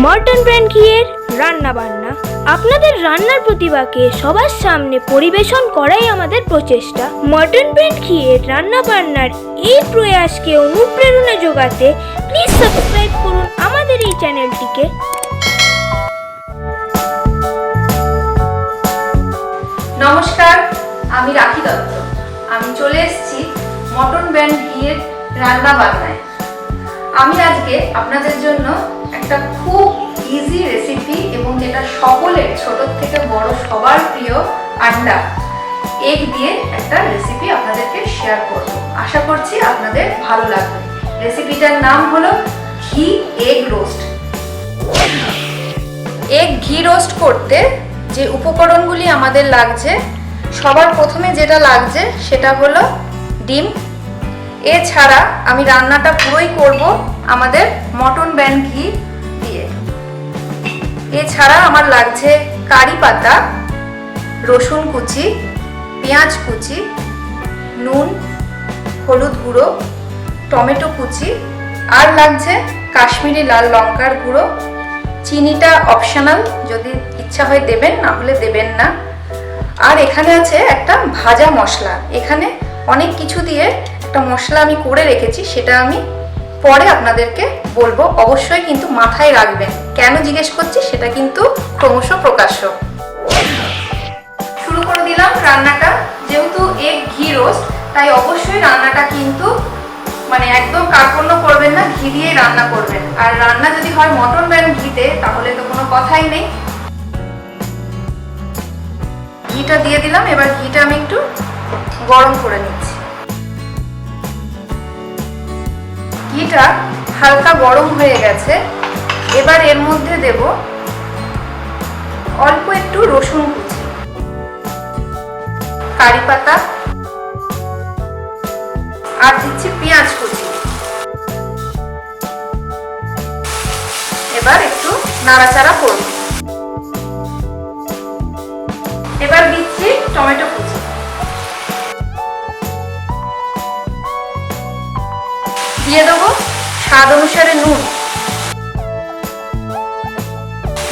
মর্টন brand ঘিয়ের রান্না বান্না। আপনাদের রান্নার প্রতিভাকে সবার সামনে পরিবেশন করাই আমাদের প্রচেষ্টা। মর্টন ব্র্যান্ড ঘিয়ের রান্না বান্নার এই প্রয়াসকে অনুপ্রেরণা যোগাতে প্লিজ সাবস্ক্রাইব করুন আমাদের এই চ্যানেলটিকে। নমস্কার, আমি রাখি দত্ত। আমি চলে এসেছি মর্টন ব্র্যান্ড ঘিয়ের রান্না বান্নায়। আমি আজকে আপনাদের জন্য একটা খুব ইজি রেসিপি এবং যেটা সকলের ছোট থেকে বড় সবার প্রিয় আন্ডা এগ দিয়ে একটা রেসিপি আপনাদেরকে শেয়ার করব। আশা করছি আপনাদের ভালো লাগবে। রেসিপিটার নাম হলো ঘি এগ রোস্ট। এগ ঘি রোস্ট করতে যে উপকরণগুলি আমাদের লাগছে, সবার প্রথমে যেটা লাগছে সেটা হলো ডিম। এছাড়া আমি রান্নাটা পুরোই করব আমাদের মর্টন ব্র্যান্ড ঘি দিয়ে। এছাড়া আমার লাগছে কারি পাতা, রসুন কুচি, পেঁয়াজ কুচি, নুন, হলুদ গুঁড়ো, টমেটো কুচি, আর লাগছে কাশ্মীরি লাল লঙ্কার গুঁড়ো। চিনিটা অপশনাল, যদি ইচ্ছা হয় দেবেন, না হলে দেবেন না। আর এখানে আছে একটা ভাজা মশলা। এখানে অনেক কিছু দিয়ে একটা মশলা আমি করে রেখেছি, সেটা আমি পরে আপনাদেরকে বলবো। অবশ্যই কিন্তু মাথায় রাখবেন। কেন জিজ্ঞেস করছি সেটা কিন্তু ক্রমশ প্রকাশ্য। শুরু করে দিলাম রান্নাটা। যেহেতু এগ ঘি রোস্ট, তাই অবশ্যই রান্নাটা কিন্তু একদম কার্পণ্য করবেন না, ঘি দিয়েই রান্না করবেন। আর রান্না যদি হয় মর্টন ব্র্যান্ড ঘিতে, তাহলে তো কোনো কথাই নেই। ঘিটা দিয়ে দিলাম। এবার ঘিটা আমি একটু গরম করে নিচ্ছি। ঘিটা হালকা গরম হয়ে গেছে। এবার এর মধ্যে দেব অল্প একটু রসুন কুচি, কারি পাতা, আর দিচ্ছি পেঁয়াজ কুচি। এবার একটু নাড়াচাড়া করব। এবার দিচ্ছি টমেটো কুচি। দিয়ে দেবো স্বাদ অনুসারে নুন।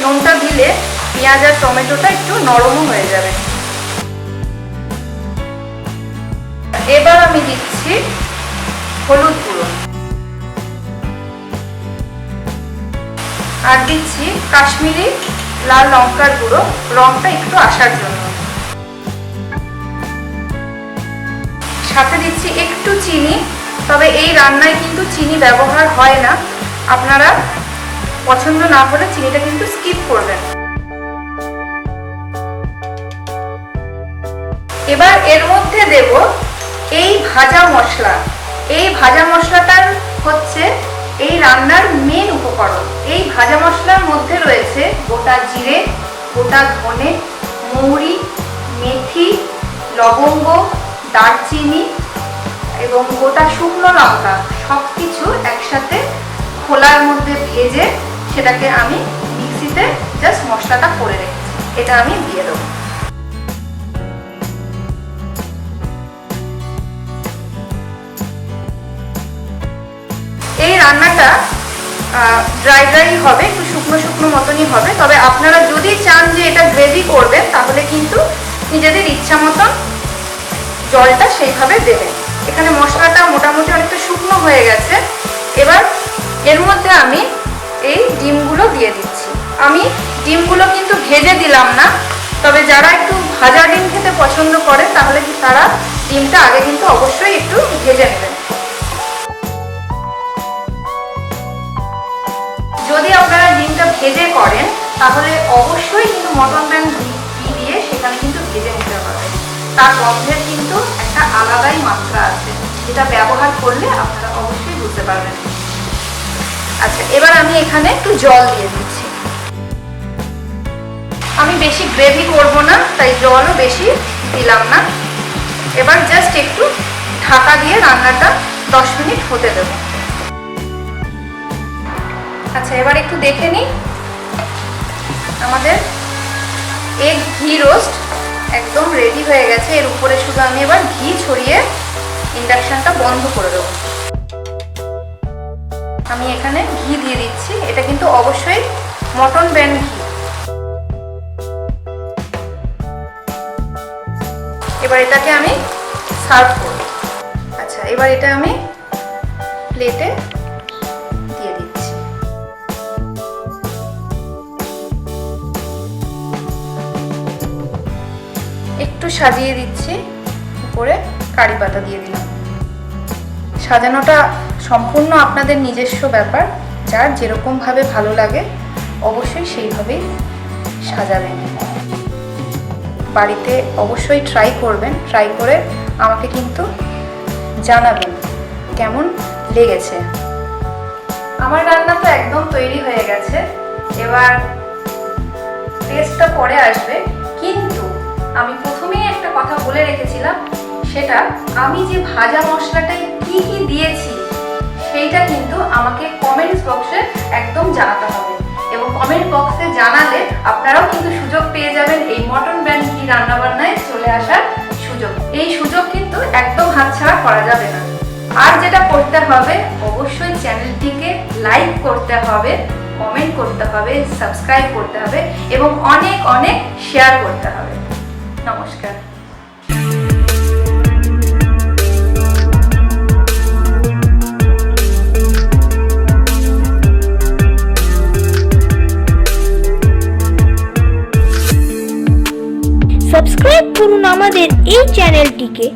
নুনটা দিলে পেঁয়াজ আর টমেটোটা একটু নরমও হয়ে যাবে। এবার আমি দিচ্ছি হলুদ গুঁড়ো, আর দিচ্ছি কাশ্মীরি লাল লঙ্কার গুঁড়ো, রংটা একটু আসার জন্য। সাথে দিচ্ছি একটু চিনি, তবে এই রান্নায় কিন্তু চিনি ব্যবহার হয় না। আপনারা পছন্দ না হলে চিনিটা কিন্তু স্কিপ করবেন। এবার এর মধ্যে দেব এই ভাজা মশলা। এই ভাজা মশলাটার হচ্ছে এই রান্নার মেন উপকরণ। এই ভাজা মশলার মধ্যে রয়েছে গোটা জিরে, গোটা ধনে, মৌরি, মেথি, লবঙ্গ, দারচিনি এবং গোটা শুকনো লঙ্কা। সবকিছু একসাথে খোলার মধ্যে ভেজে সেটাকে আমি মিক্সিতে জাস্ট মশলাটা করে রেখেছি। এটা আমি দিয়ে দেবো। এই রান্নাটা ড্রাই ড্রাই হবে, একটু শুকনো শুকনো মতনই হবে। তবে আপনারা যদি চান যে এটা গ্রেভি করবেন, তাহলে কিন্তু নিজেদের ইচ্ছা মতন জলটা সেইভাবে দেবেন। এখানে মশলাটা মোটামুটি অনেকটা শুকনো হয়ে গেছে। এবার এর মধ্যে আমি এই ডিমগুলো দিয়ে দিচ্ছি। আমি ডিমগুলো কিন্তু ভেজে দিলাম না, তবে যারা একটু ভাজা ডিম খেতে পছন্দ করে, তাহলে তারা ডিমটা আগে কিন্তু অবশ্যই একটু ভেজে নেবেন। যদি আপনারা ডিমটা ভেজে করেন, তাহলে অবশ্যই কিন্তু মর্টন ব্র্যান্ড ঘি দিয়ে সেখানে কিন্তু ভেজে নিতে হবে। তার গন্ধের কিন্তু একটা আলাদাই মাত্রা আছে, যেটা ব্যবহার করলে আপনারা অবশ্যই বুঝতে পারবেন। আচ্ছা, এবার আমি এখানে একটু জল দিয়ে দিচ্ছি। আমি বেশি গ্রেভি করব না, তাই জলও বেশি দিলাম না। এবার জাস্ট একটু ঢাকা দিয়ে রান্নাটা 10 মিনিট হতে দেব। আচ্ছা, এবার একটু দেখে নিই। আমাদের এগ ঘি রোস্ট একদম রেডি হয়ে গেছে। এর উপরে শুধু আমি এবার ঘি ছড়িয়ে ইন্ডাকশনটা বন্ধ করে দেবো। আমি এখানে ঘি দিয়ে দিচ্ছি। এটা কিন্তু অবশ্যই মটন ব্র্যান্ড ঘি। এবার এটাকে আমি সার্ভ করব। আচ্ছা, এবার এটা আমি প্লেটে দিয়ে দিচ্ছি। একটু সাজিয়ে দিচ্ছি, উপরে কারি পাতা দিয়ে দিলাম। সাজানোটা সম্পূর্ণ আপনাদের নিজস্ব ব্যাপার, যার যেরকম ভাবে ভালো লাগে অবশ্যই সেইভাবেই সাজাবেন। বাড়িতে অবশ্যই ট্রাই করবেন, ট্রাই করে আমাকে কিন্তু জানাবেন কেমন লেগেছে। আমার রান্না তো একদম তৈরি হয়ে গেছে, এবার টেস্টটা পরে আসবে। কিন্তু আমি প্রথমেই একটা কথা বলে রেখেছিলাম, সেটা আমি যে ভাজা মশলাটায় কি কি দিয়েছি সেইটা কিন্তু আমাকে কমেন্টস বক্সে একদম জানাতে হবে, এবং কমেন্ট বক্সে জানালে আপনারাও কিন্তু সুযোগ পেয়ে যাবেন এই মটন ব্র্যান্ড ঘি রান্নাবান্নায় চলে আসার সুযোগ। এই সুযোগ কিন্তু একদম হাতছাড়া করা যাবে না। আর যেটা করতে হবে, অবশ্যই চ্যানেলটিকে লাইক করতে হবে, কমেন্ট করতে হবে, সাবস্ক্রাইব করতে হবে এবং অনেক অনেক শেয়ার করতে হবে। নমস্কার। সাবস্ক্রাইব করুন আমাদের এই চ্যানেলটিকে